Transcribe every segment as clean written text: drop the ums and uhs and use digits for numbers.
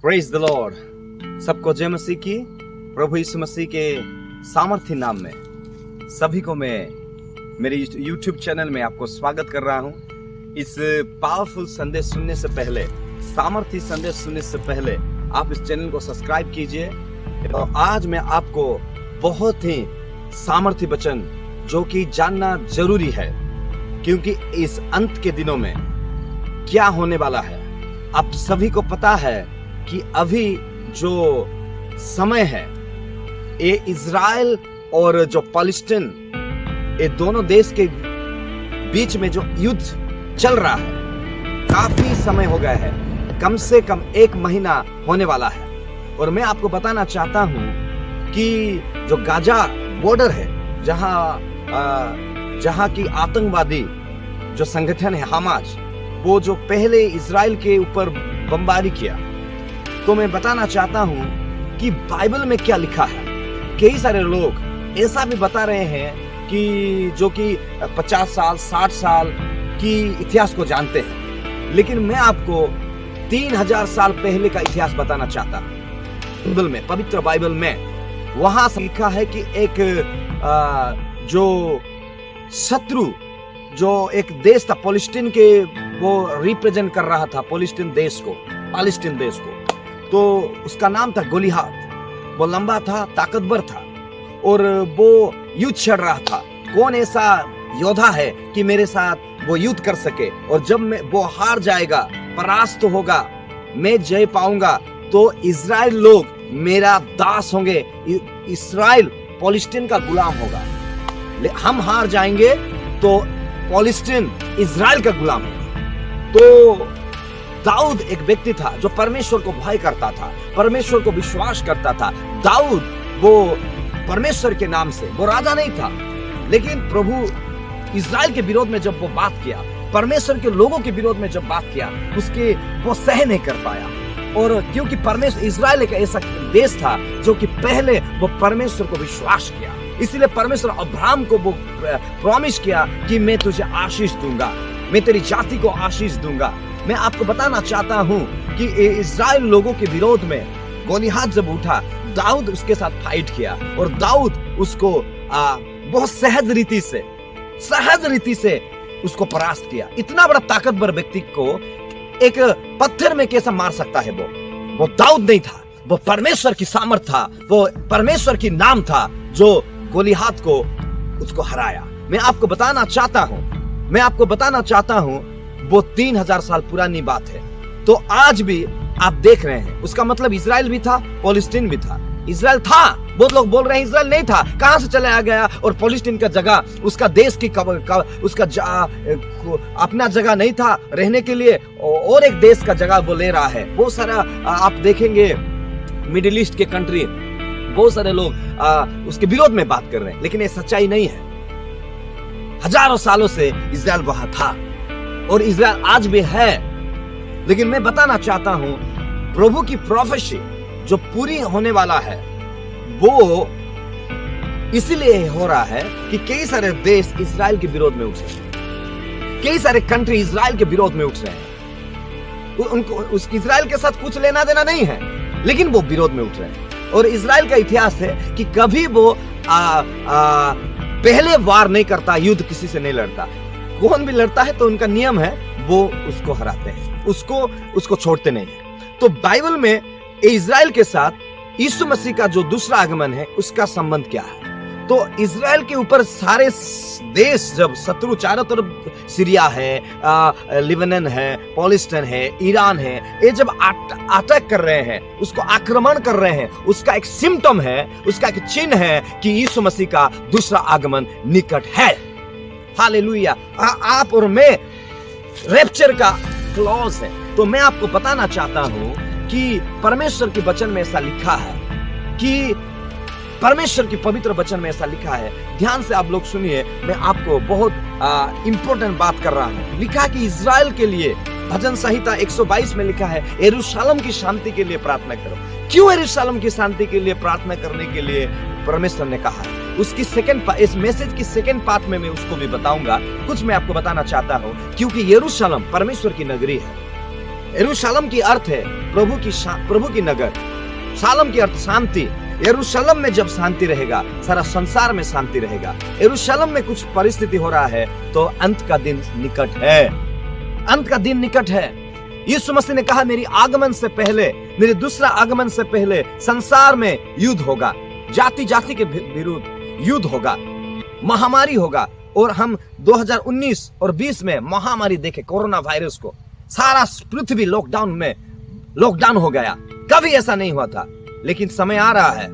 Praise the Lord. सबको जय मसीह की। प्रभु यीशु मसीह के सामर्थ्य नाम में सभी को मैं मेरे YouTube चैनल में आपको स्वागत कर रहा हूं। इस पावरफुल संदेश सुनने से पहले, सामर्थ्य संदेश सुनने से पहले आप इस चैनल को सब्सक्राइब कीजिए। और आज मैं आपको बहुत ही सामर्थ्य वचन जो कि जानना जरूरी है, क्योंकि इस अंत के दिनों में क्या होने वाला है। आप सभी को पता है कि अभी जो समय है, ये इजराइल और जो पैलेस्टाइन, ये दोनों देश के बीच में जो युद्ध चल रहा है, काफी समय हो गया है, कम से कम 1 महीना होने वाला है। और मैं आपको बताना चाहता हूं कि जो गाजा बॉर्डर है, जहां की आतंकवादी जो संगठन है हमास, वो जो पहले इजराइल के ऊपर बमबारी किया, तो मैं बताना चाहता हूं कि बाइबल में क्या लिखा है। कई सारे लोग ऐसा भी बता रहे हैं कि जो कि 50 साल 60 साल की इतिहास को जानते हैं, लेकिन मैं आपको 3000 साल पहले का इतिहास बताना चाहता हूं। बाइबल में, पवित्र बाइबल में वहां लिखा है कि एक जो शत्रु, जो एक देश था पैलेस्टाइन के, वो रिप्रेजेंट कर रहा था पैलेस्टाइन देश को, तो उसका नाम था गोलियात। वो लंबा था, ताकतवर था, और वो युद्ध छड़ रहा था। कौन ऐसा योद्धा है कि मेरे साथ वो युद्ध कर सके, और जब वो हार जाएगा, परास्त होगा, मैं जय पाऊंगा, तो इजराइल लोग मेरा दास होंगे, इजराइल पैलेस्टाइन का गुलाम होगा। हम हार जाएंगे तो पैलेस्टाइन इजराइल का गुलाम होगा। तो दाऊद एक व्यक्ति था जो परमेश्वर को भय करता था, परमेश्वर को विश्वास करता था। दाऊद वो परमेश्वर के नाम से, वो राजा नहीं था, लेकिन प्रभु इजराइल के विरोध में जब वो बात किया, परमेश्वर के लोगों के विरोध में जब बात किया, उसके वो सह नहीं कर पाया। और क्योंकि परमेश्वर, इजराइल एक ऐसा देश था जो कि पहले वो परमेश्वर को विश्वास किया, इसलिए परमेश्वर अब्राहम को वो प्रॉमिस किया कि मैं तुझे आशीष दूंगा, मैं तेरी जाति को आशीष दूंगा। मैं आपको बताना चाहता हूं कि इजराइल लोगों के विरोध में गोलियात जब उठा, दाऊद उसके साथ फाइट किया, और दाऊद उसको बहुत सहज रीति से उसको परास्त किया। इतना बड़ा ताकतवर व्यक्ति को एक पत्थर में कैसा मार सकता है? वो दाऊद नहीं था, वो परमेश्वर की सामर्थ था, वो परमेश्वर की नाम था जो गोलियात को उसको हराया। मैं आपको बताना चाहता हूं वो 3000 साल पुरानी बात है। तो आज भी आप देख रहे हैं, उसका मतलब इजराइल भी था, पैलेस्टाइन भी था। इजराइल था, बहुत लोग बोल रहे हैं इजराइल नहीं था, कहां से चला गया, और पैलेस्टाइन का जगह, उसका देश की अपना जगह नहीं था रहने के लिए, और एक देश का जगह वो ले रहा है। बहुत सारा आप देखेंगे मिडिल ईस्ट के कंट्री, बहुत सारे लोग उसके विरोध में बात कर रहे हैं, लेकिन ये सच्चाई नहीं है। हजारों सालों से इजराइल वहां था, और इजराइल आज भी है। लेकिन मैं बताना चाहता हूं, प्रभु की प्रोफेसी जो पूरी होने वाला है, वो इसलिए हो रहा है कि कई सारे देश इजराइल के विरोध में उठ रहे हैं, कई सारे कंट्री इजराइल के विरोध में उठ रहे हैं। उनको उस इजराइल के साथ कुछ लेना देना नहीं है, लेकिन वो विरोध में उठ रहे हैं। और इजराइल का इतिहास है कि कभी वो पहले वार नहीं करता, युद्ध किसी से नहीं लड़ता। कौन भी लड़ता है तो उनका नियम है, वो उसको हराते हैं, उसको छोड़ते नहीं है। तो बाइबल में इजराइल के साथ यीशु मसीह का जो दूसरा आगमन है, उसका संबंध क्या है? तो इजराइल के ऊपर सारे देश, जब शत्रु चारों तरफ, सीरिया है, लिबनन है, पैलेस्टाइन है, ईरान है, ये जब अटैक कर रहे हैं, उसको आक्रमण कर रहे हैं, उसका एक सिम्टम है, उसका एक चिन्ह है कि यीशु मसीह का दूसरा आगमन निकट है। हालेलुया। आप और मैं रैप्चर का क्लॉज है। तो मैं आपको बताना चाहता हूं कि परमेश्वर के वचन में ऐसा लिखा है, कि परमेश्वर की पवित्र वचन में ऐसा लिखा है। ध्यान से आप लोग सुनिए, मैं आपको बहुत इंपॉर्टेंट बात कर रहा हूं। लिखा है कि इजराइल के लिए, भजन संहिता 122 में लिखा है, यरूशलेम की शांति के लिए प्रार्थना करो। क्यों यरूशलेम की शांति के लिए प्रार्थना करने के लिए परमेश्वर ने कहा है? उसकी इस मैसेज की सेकंड पार्ट में मैं उसको भी बताऊंगा। कुछ मैं आपको बताना चाहता हूं, क्योंकि यरूशलेम परमेश्वर की नगरी है। यरूशलेम की अर्थ है प्रभु की नगर। शालम की अर्थ शांति। यरूशलेम में जब शांति रहेगा, सारा संसार में शांति रहेगा। यरूशलेम में कुछ परिस्थिति हो रहा है तो अंत का दिन निकट है। अंत का दिन निकट है। यीशु मसीह ने कहा मेरी आगमन से पहले, मेरे दूसरा आगमन से पहले संसार में युद्ध होगा, जाति जाति के विरुद्ध युद्ध होगा, महामारी होगा। और हम 2019 और 20 में महामारी देखे, कोरोना वायरस को, सारा पृथ्वी लॉकडाउन हो गया। कभी ऐसा नहीं हुआ था, लेकिन समय आ रहा है।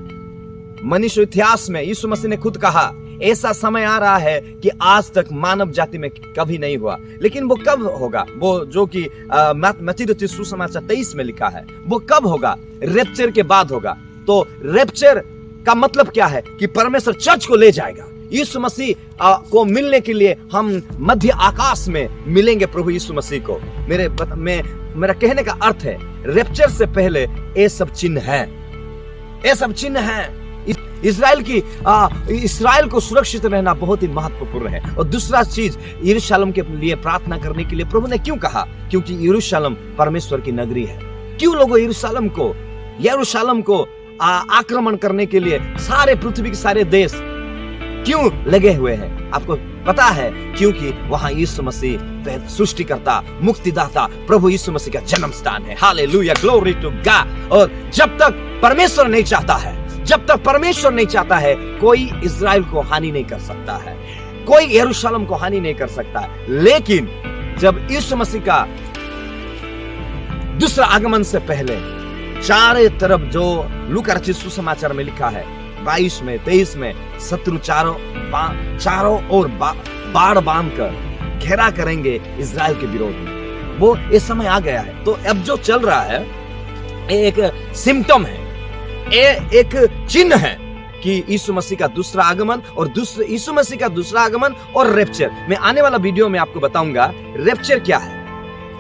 मनुष्य इतिहास में यीशु मसीह ने खुद कहा ऐसा समय आ रहा है कि आज तक मानव जाति में कभी नहीं हुआ। लेकिन वो कब होगा? वो जो कि मत्ती रचित सुसमाचार 23 में लिखा है, वो कब होगा? रैप्चर के बाद होगा। तो रैप्चर का मतलब क्या है? कि परमेश्वर चर्च को ले जाएगा। यीशु मसीह को मिलने के लिए हम मध्य आकाश में मिलेंगे प्रभु यीशु मसीह को। मेरा कहने का अर्थ है रैप्चर से पहले ये सब चिन्ह है, ये सब चिन्ह है। इस्राएल को सुरक्षित रहना बहुत ही महत्वपूर्ण है। और दूसरा चीज, यरूशलेम के लिए प्रार्थना करने के लिए प्रभु ने क्यों कहा? क्योंकि यरूशलेम परमेश्वर की नगरी है। क्यों लोग यरूशलेम को आक्रमण करने के लिए सारे पृथ्वी के सारे देश क्यों लगे हुए हैं? आपको पता है, क्योंकि वहां यीशु मसीह सृष्टिकर्ता, मुक्तिदाता प्रभु यीशु मसीह का जन्म स्थान है। Hallelujah, glory to God. और जब तक परमेश्वर नहीं चाहता है, कोई इज़राइल को हानि नहीं कर सकता है, कोई यरूशलेम को हानि नहीं कर सकता है। लेकिन जब यीशु मसीह का दूसरा आगमन से पहले चारों तरफ, जो लूका रचित सुसमाचार में लिखा है 22 में 23 में, शत्रु चारों ओर बाड़ बांधकर घेरा करेंगे इज़राइल के विरोध में। वो ये समय आ गया है। तो अब जो चल रहा है एक सिम्टम है, एक चिन्ह है कि यीशु मसीह का दूसरा आगमन और रैप्चर। मैं आने वाला वीडियो में आपको बताऊंगा रैप्चर क्या है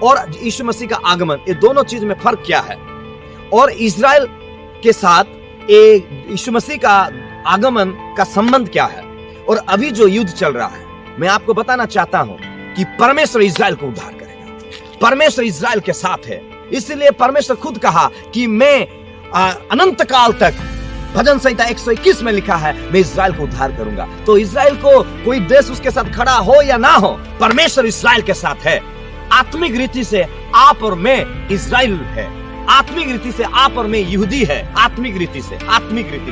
और यीशु मसीह का आगमन, ये दोनों चीज में फर्क क्या है, और इज़राइल के साथ यीशु मसीह का आगमन का संबंध क्या है। और अभी जो युद्ध चल रहा है, मैं आपको बताना चाहता हूं कि परमेश्वर इज़राइल को उद्धार करेगा। परमेश्वर इज़राइल के साथ है। इसलिए परमेश्वर खुद कहा कि मैं अनंत काल तक, भजन संहिता 121 में लिखा है, मैं इज़राइल को उद्धार करूंगा। तो इज़राइल को कोई देश उसके साथ खड़ा हो या ना हो, परमेश्वर इज़राइल के साथ है। आत्मिक रीति से आप और मैं इज़राइल है, आत्मिक रीति से आप और मैं यहूदी है, आत्मिक रीति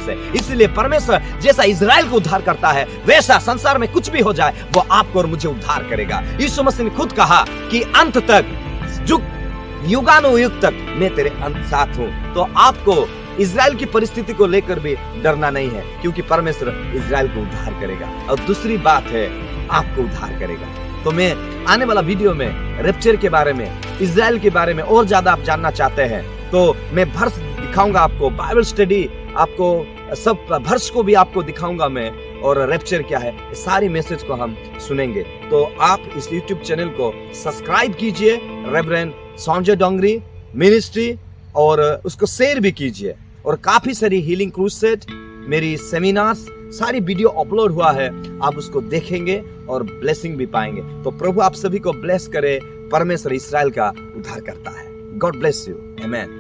से। इसलिए परमेश्वर जैसा इज़राइल को उद्धार करता है, वैसा संसार में कुछ भी हो जाए वो आपको और मुझे उद्धार करेगा। यीशु मसीह ने खुद कहा कि अंत तक, युगानुयुग तक मैं तेरे साथ हूं। तो आपको इज़राइल की परिस्थिति को लेकर भी डरना नहीं है, क्योंकि परमेश्वर इज़राइल को उद्धार करेगा। और दूसरी बात है, आपको उद्धार करेगा। तो मैं आने वाला वीडियो में रैप्चर के बारे में, इज़राइल के बारे में और ज्यादा आप जानना चाहते हैं तो मैं वर्ष दिखाऊंगा आपको, बाइबल स्टडी आपको, सब वर्ष को भी आपको दिखाऊंगा मैं, और रैप्चर क्या है, सारी मैसेज को हम सुनेंगे। तो आप इस YouTube चैनल को सब्सक्राइब कीजिए, रेवरेंड संजय डोंगरी मिनिस्ट्री, और उसको शेयर भी कीजिए। और काफी सारी हीलिंग क्रूसेड, मेरी सेमिनार्स, सारी वीडियो अपलोड हुआ है, आप उसको देखेंगे और ब्लेसिंग भी पाएंगे। तो प्रभु आप सभी को ब्लेस करे। परमेश्वर इज़राइल का उद्धार करता है। God bless you, amen.